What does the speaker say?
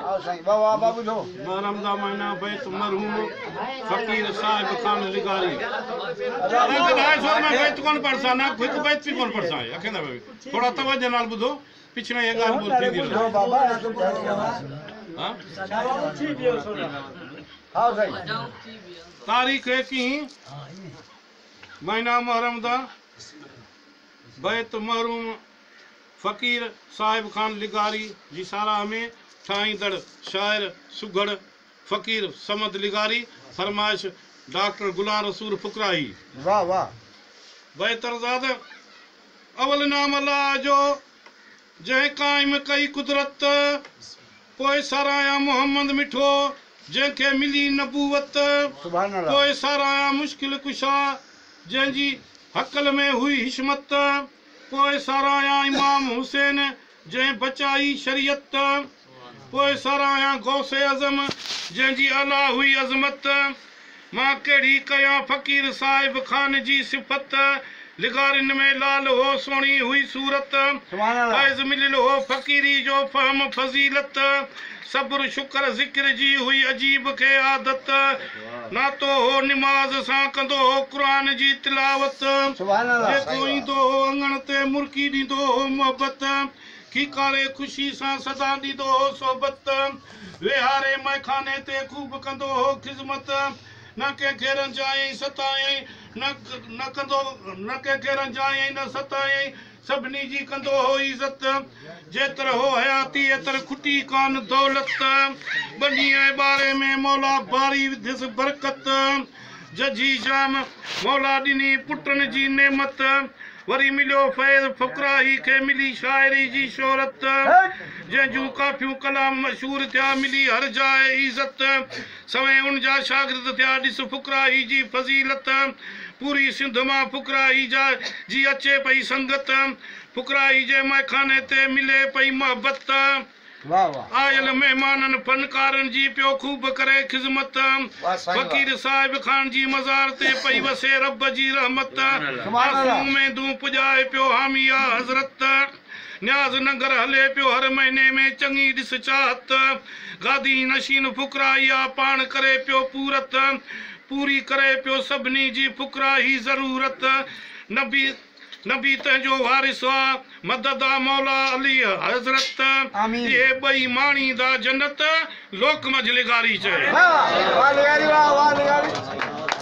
मुहर्रम दा महीना बैत मरहूम फकीर साहिब खान लिगारी बैत कौन पढ़सा ना हिकु बैत भी कौन पढ़सा है अखेंदा भाई थोड़ा तवज्जो नाल बुधो पिछले ये गाल बोल थी दी हां हां सही तारीख है की महीना मुहर्रम दा बैत मरहूम फकीर साहिब खान लिगारी जी सारा में ठाईंदड़ शायर सुगड़ फकीर समद लिगारी फरमाइश डॉक्टर गुलाम रसूल फुकराही वाह वाह बैतरजाद अवल नाम अल्लाह जो जै कायम कई कुदरत पोए सराया मोहम्मद मिठो जंहिंखे मिली नबूवत पोए सराया मुश्किल कुशा जंहिंजी हकल में हुई हिशमत पोए सराया इमाम हुसैन जंहिं बचाई शरीयत पोए सराया गौसे आज़म जंहिंजी अला हुई अज़मत मां कहिड़ी कयां फ़कीर साहिब खान जी सिफ़त लिगारिन में लाल हो सोणी हुई सूरत फैज़ मिलिल हो फ़कीरी जो फ़हम फज़ीलत सब्र शुक्र ज़िक्र जी हुई अजीब के आदत नातो हो निमाज़ सां कंदो हो क़ुरान जी तिलावत जेको ईंदो हो अंगण ते मुर्की ॾींदो हो मोहबत खीकारे खुशी सां सदा ॾींदो हो सोबत विहारे मैखाने ते खूब कंदो हो ख़िज़मत न कंहिंखे रंजायई सतायई न कंहिंखे रंजायई न सतायई सभिनी जी कंदो हो इज़त जेतर हो हयाती एतर खुटी कान दौलत बनी ऐं बारे में मौला बारी विधिस बरकत जजी जाम मौला ॾिनी पुटनि जी नेमत वरी मिलियो फैज़ फ़ुकराही खे मिली शाइरी जी शोहरत जंहिंजूं काफ़ियूं कलाम मशहूर थिया मिली हर जाइ इज़त सवें उन जा शागिर्द थिया ॾिस फ़ुकराही जी फज़ीलत पूरी सिंध मां फ़ुकराही जा जी अचे पई संगत फ़ुकराही जे मैखाने ते मिले पई मोहबत आयल मेहमाननि फनकारनि जी पियो खूब करे ख़िज़मत फ़कीर साहिब खान जी मज़ार ते पई वसे रब जी रहमत आसूं में दूं पुॼाए पियो हामिया हज़रत न्याज़ नगर हले पियो हर महीने में चङी ॾिस चाहत गादी नशीन फ़ुकराही पाण करे पियो पूरत पूरी करे पियो सभिनी जी फ़ुकराही ज़रूरत नबी तंहिंजो वारिस आ मदद आ मौला अली हज़रत ये ॿई माणी दा जन्नत लोक मजलिगारी चए